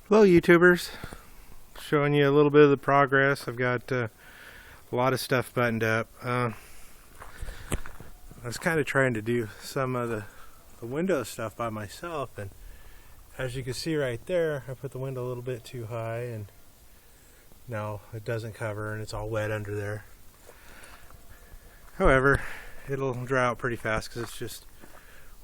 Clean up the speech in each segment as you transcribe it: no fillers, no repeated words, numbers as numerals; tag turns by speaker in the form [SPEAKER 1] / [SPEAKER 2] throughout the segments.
[SPEAKER 1] Hello YouTubers, showing you a little bit of the progress. I've got a lot of stuff buttoned up. I was kind of trying to do some of the window stuff by myself, and as you can see right there, I put the window a little bit too high and now it doesn't cover and it's all wet under there. However, it'll dry out pretty fast because it's just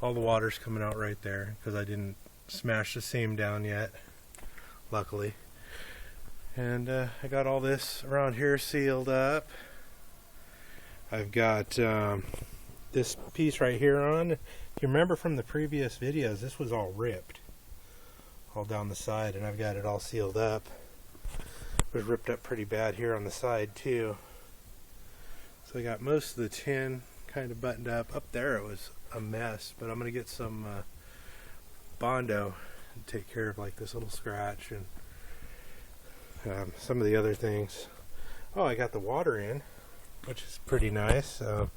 [SPEAKER 1] all the water's coming out right there because I didn't smash the seam down yet, luckily. And I got all this around here sealed up. I've got this piece right here on. If you remember from the previous videos, this was all ripped all down the side, and I've got it all sealed up. It was ripped up pretty bad here on the side too. So I got most of the tin kind of buttoned up. Up there it was a mess, but I'm going to get some Bondo and take care of like this little scratch and some of the other things. Oh, I got the water in, which is pretty nice. I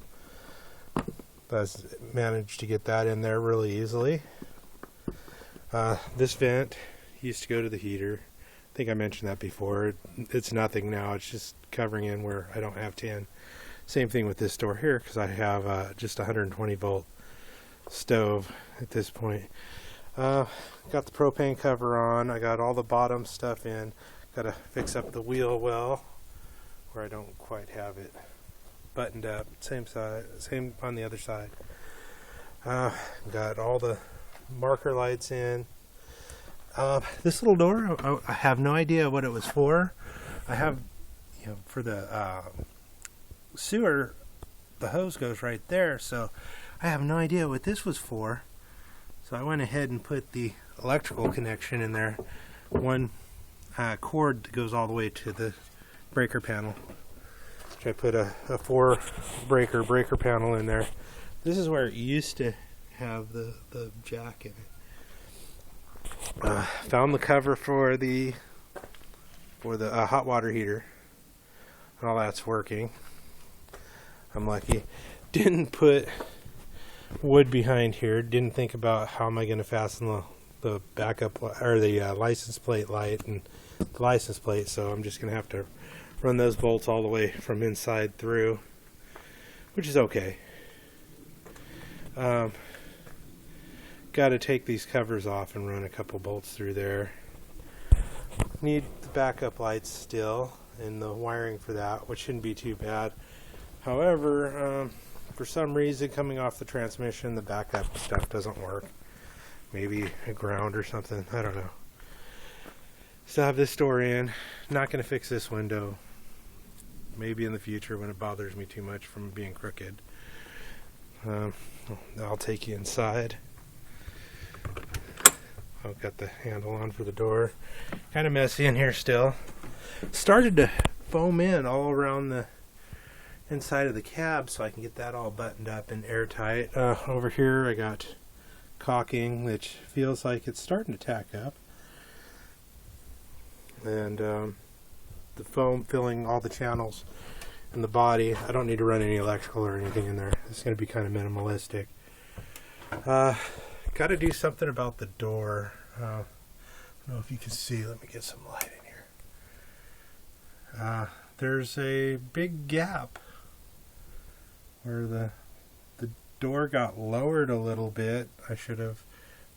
[SPEAKER 1] managed to get that in there really easily. This vent used to go to the heater. I think I mentioned that before. It's nothing now. It's just covering in where I don't have tin. Same thing with this door here because I have just a 120 volt stove at this point. Got the propane cover on. I got all the bottom stuff in. Got to fix up the wheel well where I don't quite have it buttoned up. Same side, same on the other side. Got all the marker lights in. This little door, I have no idea what it was for. I have, for the sewer, the hose goes right there, so I have no idea what this was for. So I went ahead and put the electrical connection in there. One cord that goes all the way to the breaker panel. I put a 4 breaker panel in there. This is where it used to have the jack in it. Found the cover for the hot water heater. All that's working. I'm lucky. Didn't put wood behind here. Didn't think about how am I going to fasten the backup or the license plate light and the license plate. So I'm just going to have to run those bolts all the way from inside through, which is okay. Got to take these covers off and run a couple bolts through there. Need the backup lights still and the wiring for that, which shouldn't be too bad. However, for some reason coming off the transmission, the backup stuff doesn't work. Maybe a ground or something, I don't know. Still have this door in. Not going to fix this window. Maybe in the future when it bothers me too much from being crooked. I'll take you inside. I've got the handle on for the door. Kind of messy in here still. Started to foam in all around the inside of the cab so I can get that all buttoned up and airtight. Over here I got caulking, which feels like it's starting to tack up. And the foam filling all the channels in the body. I don't need to run any electrical or anything in there. It's going to be kind of minimalistic. Got to do something about the door. I don't know if you can see. Let me get some light in here. There's a big gap where the door got lowered a little bit. I should have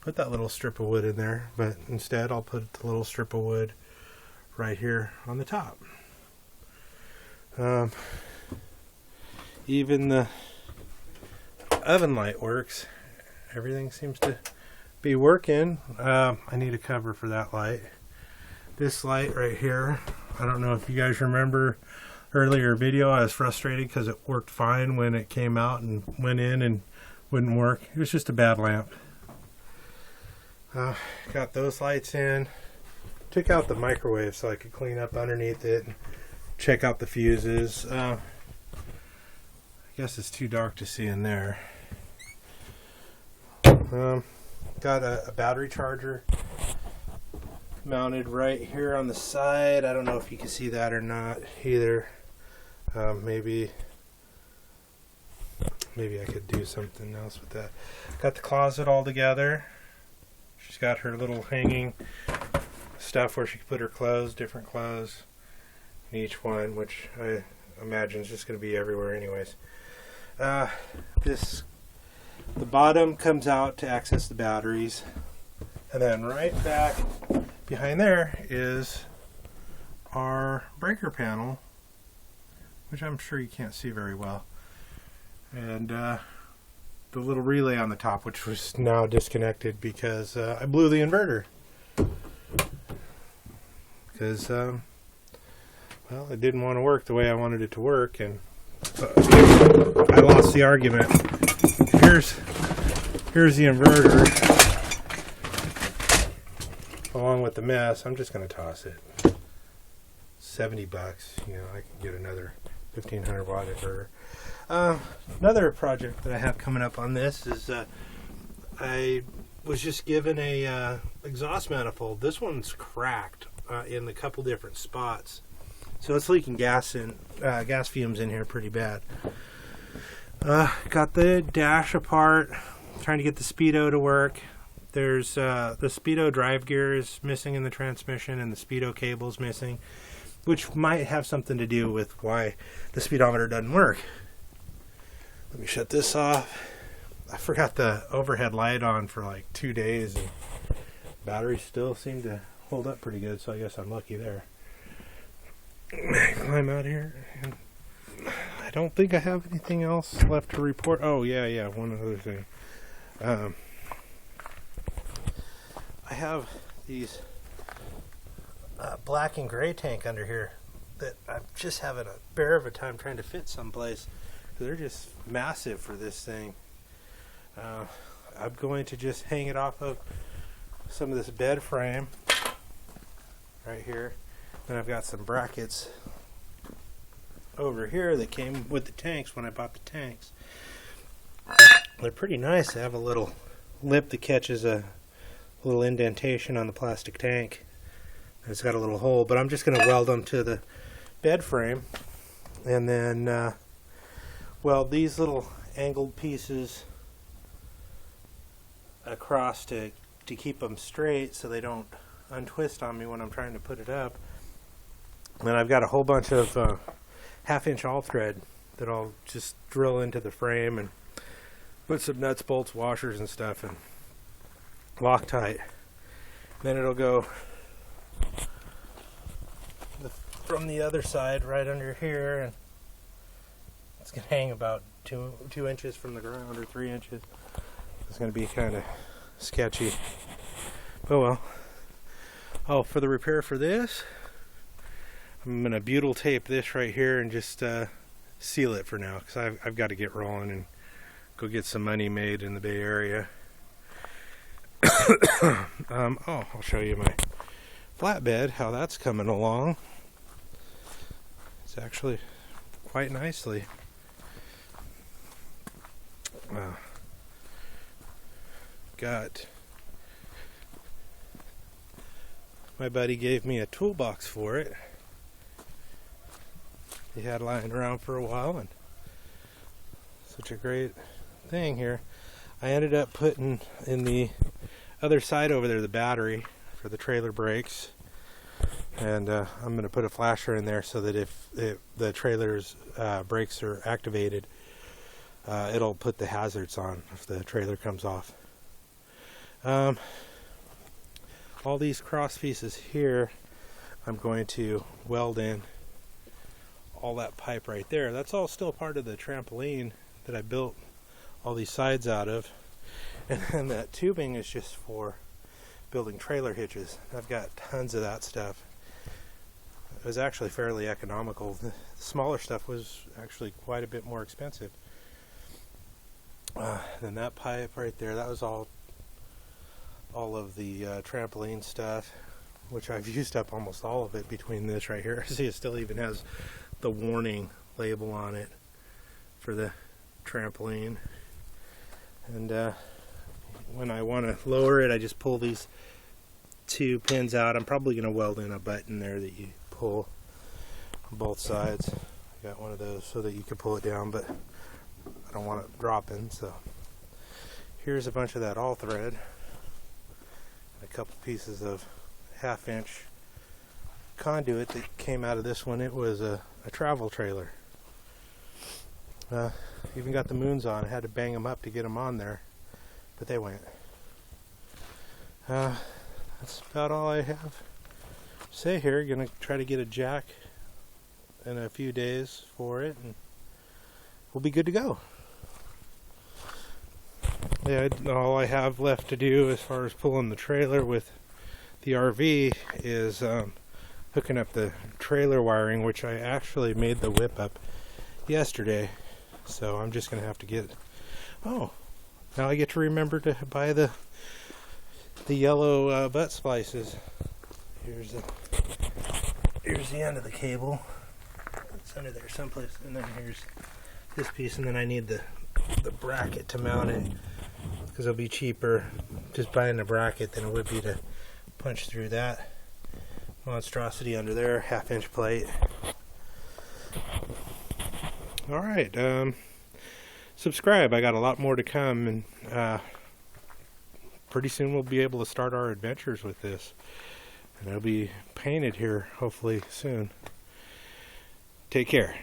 [SPEAKER 1] put that little strip of wood in there, but instead I'll put the little strip of wood right here on the top. Even the oven light works. Everything seems to be working. I need a cover for that light. This light right here, I don't know if you guys remember earlier video, I was frustrated because it worked fine when it came out and went in and wouldn't work. It was just a bad lamp. Got those lights in. Took out the microwave so I could clean up underneath it and check out the fuses. I guess it's too dark to see in there. Got a battery charger mounted right here on the side. I don't know if you can see that or not either. Maybe I could do something else with that. Got the closet all together. She's got her little hanging stuff where she could put her clothes, different clothes in each one, which I imagine is just going to be everywhere anyways. The bottom comes out to access the batteries, and then right back behind there is our breaker panel, which I'm sure you can't see very well, and the little relay on the top, which was now disconnected because I blew the inverter. Because, well, it didn't want to work the way I wanted it to work, and I lost the argument. Here's the inverter, along with the mess. I'm just going to toss it. $70, you know, I can get another 1500 watt inverter. Another project that I have coming up on this is I was just given a exhaust manifold. This one's cracked in a couple different spots, so it's leaking gas fumes in here pretty bad. Got the dash apart, trying to get the speedo to work. There's the speedo drive gear is missing in the transmission, and the speedo cable's missing, which might have something to do with why the speedometer doesn't work. Let me shut this off. I forgot the overhead light on for like 2 days, and batteries still seem to hold up pretty good, so I guess I'm lucky there. Climb out here, and I don't think I have anything else left to report. Oh yeah, one other thing. I have these black and gray tank under here that I'm just having a bear of a time trying to fit someplace. They're just massive for this thing. I'm going to just hang it off of some of this bed frame right here. Then I've got some brackets over here that came with the tanks when I bought the tanks. They're pretty nice. They have a little lip that catches a little indentation on the plastic tank. It's got a little hole, but I'm just going to weld them to the bed frame, and then weld these little angled pieces across to keep them straight so they don't untwist on me when I'm trying to put it up. And I've got a whole bunch of 1/2-inch all thread that I'll just drill into the frame and put some nuts, bolts, washers and stuff and Loctite. Then it'll go from the other side right under here, and it's going to hang about 2 inches from the ground, or 3 inches. It's going to be kind of sketchy. But well. Oh, for the repair for this, I'm going to butyl tape this right here and just seal it for now, because I've got to get rolling and go get some money made in the Bay Area. I'll show you my flatbed, how that's coming along. It's actually quite nicely. Got my buddy gave me a toolbox for it. He had lying around for a while, and such a great thing here. I ended up putting in the other side over there the battery for the trailer brakes, and I'm going to put a flasher in there so that if the trailer's brakes are activated, it'll put the hazards on if the trailer comes off. All these cross pieces here, I'm going to weld in all that pipe right there. That's all still part of the trampoline that I built all these sides out of. And then that tubing is just for building trailer hitches. I've got tons of that stuff. It was actually fairly economical. The smaller stuff was actually quite a bit more expensive. Then that pipe right there, that was all of the trampoline stuff, which I've used up almost all of it between this right here. See, it still even has the warning label on it for the trampoline. And when I want to lower it, I just pull these 2 pins out. I'm probably going to weld in a button there that you pull on both sides. I got one of those so that you can pull it down, but I don't want it dropping. So here's a bunch of that all thread, a couple pieces of 1/2-inch conduit that came out of this one. It was a travel trailer. Even got the moons on. I had to bang them up to get them on there, but they went. That's about all I have to say here. Gonna try to get a jack in a few days for it, and we'll be good to go. Yeah, all I have left to do as far as pulling the trailer with the RV is hooking up the trailer wiring, which I actually made the whip up yesterday. So I'm just going to have to get... Oh, now I get to remember to buy the yellow butt splices. Here's the end of the cable. It's under there someplace. And then here's this piece. And then I need the bracket to mount it, because it'll be cheaper just buying the bracket than it would be to punch through that monstrosity under there. 1/2-inch plate. Alright, subscribe. I got a lot more to come, and pretty soon we'll be able to start our adventures with this, and it'll be painted here hopefully soon. Take care.